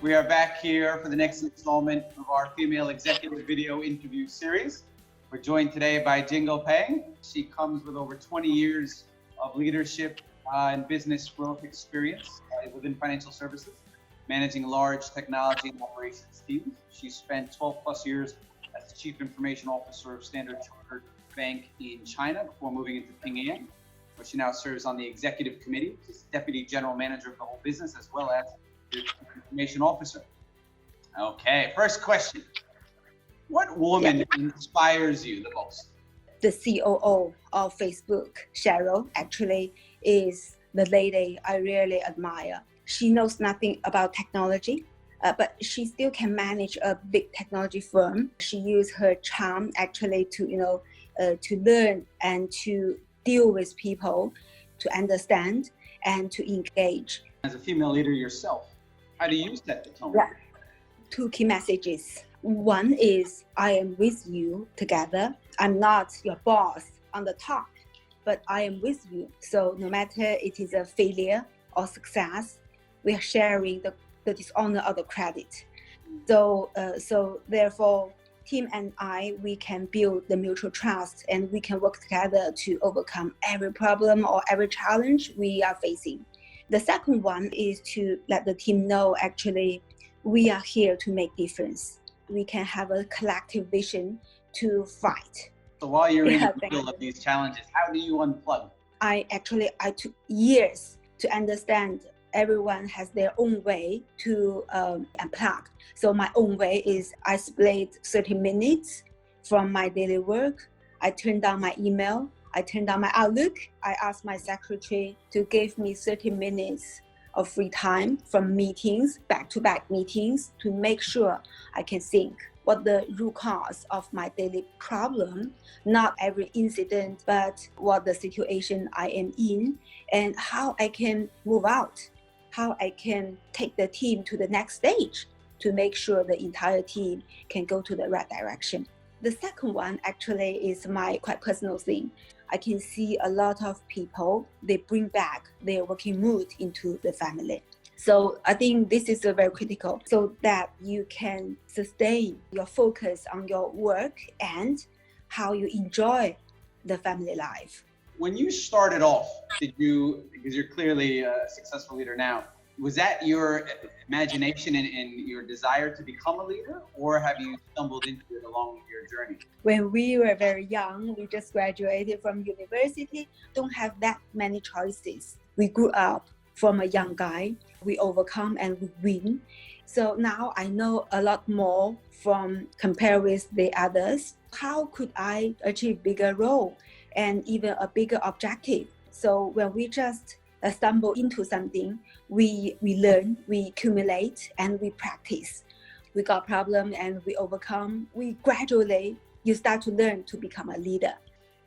We are back here for the next installment of our female executive video interview series. We're joined today by Jingle Pang. She comes with over 20 years of leadership and business growth experience within financial services, managing large technology and operations teams. She spent 12 plus years as the Chief Information Officer of Standard Chartered Bank in China before moving into Ping An, where she now serves on the executive committee. She's Deputy General Manager of the whole business, as well as the Chief Information Officer. Okay, first question. What woman inspires you the most? The COO of Facebook, Sheryl, actually is the lady I really admire. She knows nothing about technology, but she still can manage a big technology firm. She used her charm actually to learn and to deal with people, to understand and to engage. As a female leader yourself, how do you set the tone? Yeah. Two key messages. One is, I am with you together. I'm not your boss on the top, but I am with you. So no matter it is a failure or success, we are sharing the dishonor or the credit. So therefore, team and we can build the mutual trust, and we can work together to overcome every problem or every challenge we are facing. The second one is to let the team know actually we are here to make difference. We can have a collective vision to fight. So while you're in the middle of these challenges, how do you unplug? I took years to understand everyone has their own way to unplug. So my own way is I split 30 minutes from my daily work. I turn down my email. I turn down my Outlook. I ask my secretary to give me 30 minutes of free time from meetings, back-to-back meetings, to make sure I can think what the root cause of my daily problem, not every incident, but what the situation I am in, and how I can move out, how I can take the team to the next stage to make sure the entire team can go to the right direction. The second one actually is my quite personal thing. I can see a lot of people, they bring back their working mood into the family. So I think this is very critical so that you can sustain your focus on your work and how you enjoy the family life. When you started off, because you're clearly a successful leader now, was that your imagination and your desire to become a leader, or have you stumbled into it along your journey? When we were very young, we just graduated from university, don't have that many choices. We grew up from a young guy, we overcome and we win. So now I know a lot more from compare with the others. How could I achieve bigger role and even a bigger objective? So when we just stumble into something, we learn, we accumulate, and we practice. We got problem and we overcome. We gradually, you start to learn to become a leader.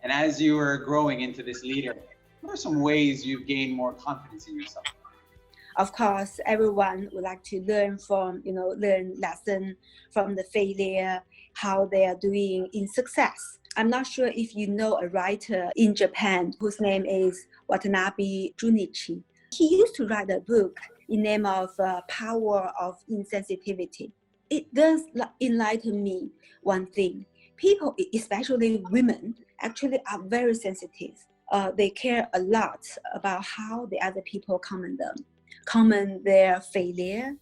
And as you were growing into this leader, what are some ways you've gained more confidence in yourself? Of course, everyone would like to learn lesson from the failure, how they are doing in success. I'm not sure if you know a writer in Japan whose name is Watanabe Junichi. He used to write a book in name of Power of Insensitivity. It does enlighten me one thing. People, especially women, actually are very sensitive. They care a lot about how the other people comment their failure,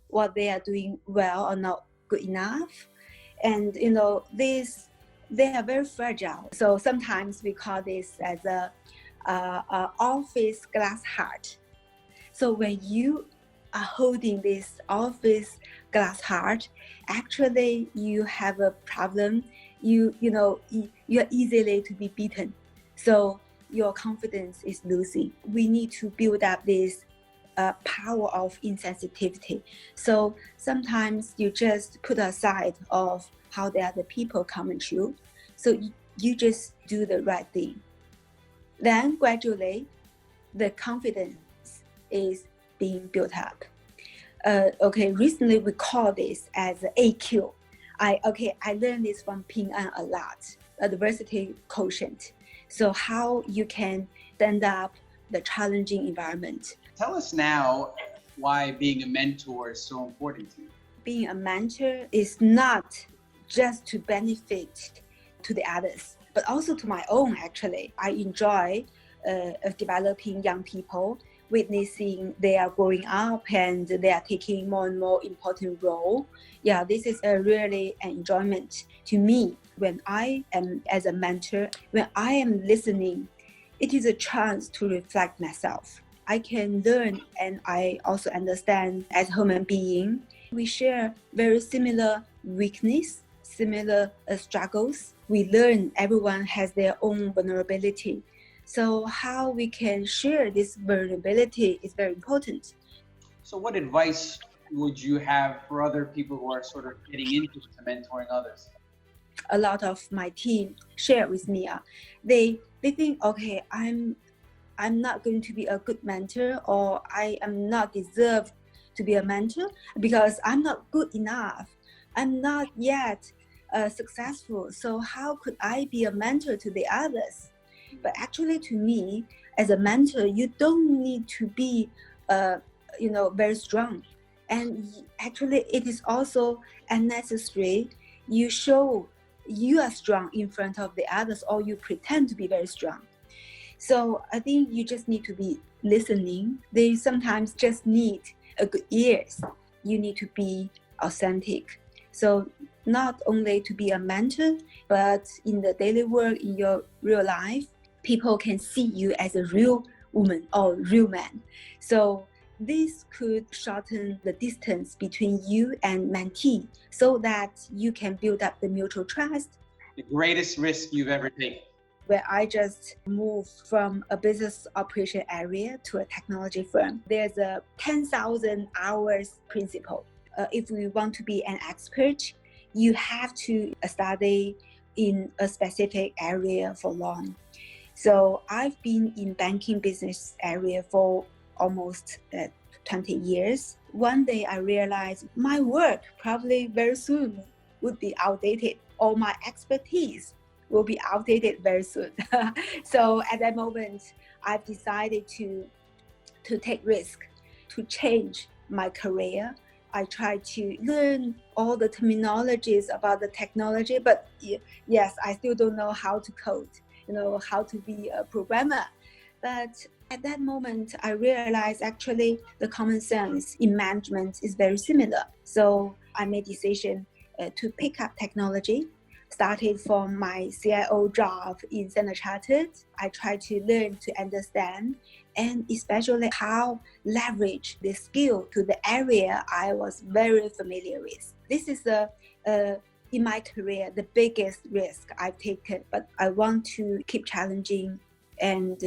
what they are doing well or not good enough. And they are very fragile. So sometimes we call this as a office glass heart. So when you are holding this office glass heart, actually you have a problem. You are easily to be beaten. So your confidence is losing. We need to build up this power of insensitivity. So sometimes you just put aside of how the other people comment you. So you just do the right thing. Then gradually, the confidence is being built up. Recently we call this as AQ. I learned this from Ping An a lot, adversity quotient. So how you can stand up the challenging environment. Tell us now, why being a mentor is so important to you. Being a mentor is not just to benefit to the others, but also to my own, actually. I enjoy developing young people, witnessing they are growing up and they are taking more and more important role. Yeah, this is really an enjoyment to me. When I am as a mentor, when I am listening, it is a chance to reflect myself. I can learn and I also understand as a human being. We share very similar weakness, similar struggles. We learn everyone has their own vulnerability. So how we can share this vulnerability is very important. So what advice would you have for other people who are sort of getting into mentoring others? A lot of my team share with me, they think, okay, I'm not going to be a good mentor, or I am not deserved to be a mentor because I'm not good enough. I'm not yet successful. So how could I be a mentor to the others? But actually, to me, as a mentor, you don't need to be, very strong. And actually, it is also unnecessary. You show you are strong in front of the others, or you pretend to be very strong. So I think you just need to be listening. They sometimes just need a good ears. You need to be authentic. So not only to be a mentor, but in the daily work, in your real life, people can see you as a real woman or real man. So this could shorten the distance between you and mentee so that you can build up the mutual trust. The greatest risk you've ever taken? Where I just moved from a business operation area to a technology firm. There's a 10,000 hours principle. If we want to be an expert, you have to study in a specific area for long. So I've been in banking business area for almost 20 years. One day I realized my work probably very soon would be outdated, or my expertise will be outdated very soon. So at that moment, I've decided to take risk, to change my career. I try to learn all the terminologies about the technology, but yes, I still don't know how to code, how to be a programmer. But at that moment, I realized actually the common sense in management is very similar. So I made decision to pick up technology. Started from my CIO job in Standard Chartered. I tried to learn to understand and especially how leverage the skill to the area I was very familiar with. This is in my career, the biggest risk I've taken, but I want to keep challenging and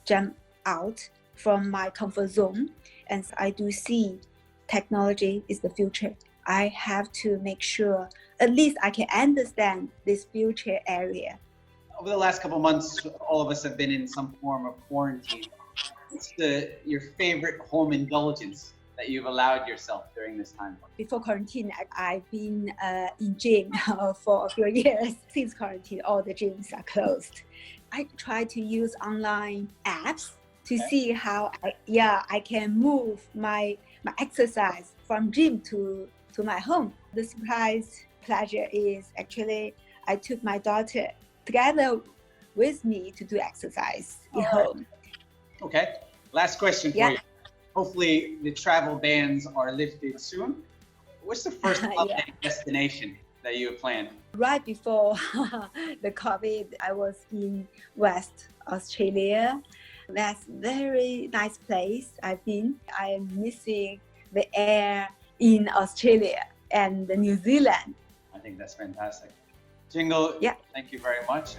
jump out from my comfort zone. And I do see technology is the future. I have to make sure at least I can understand this future area. Over the last couple of months, all of us have been in some form of quarantine. What's your favorite home indulgence that you've allowed yourself during this time? Before quarantine, I've been in gym for a few years. Since quarantine, all the gyms are closed. I try to use online apps to see how I can move my exercise from gym to my home. The surprise pleasure is actually I took my daughter together with me to do exercise at home. Okay, last question for you. Hopefully the travel bans are lifted soon. What's the first holiday destination that you have planned? Right before the COVID, I was in West Australia. That's very nice place I've been. I am missing the air in Australia and New Zealand. I think that's fantastic. Jingle, thank you very much.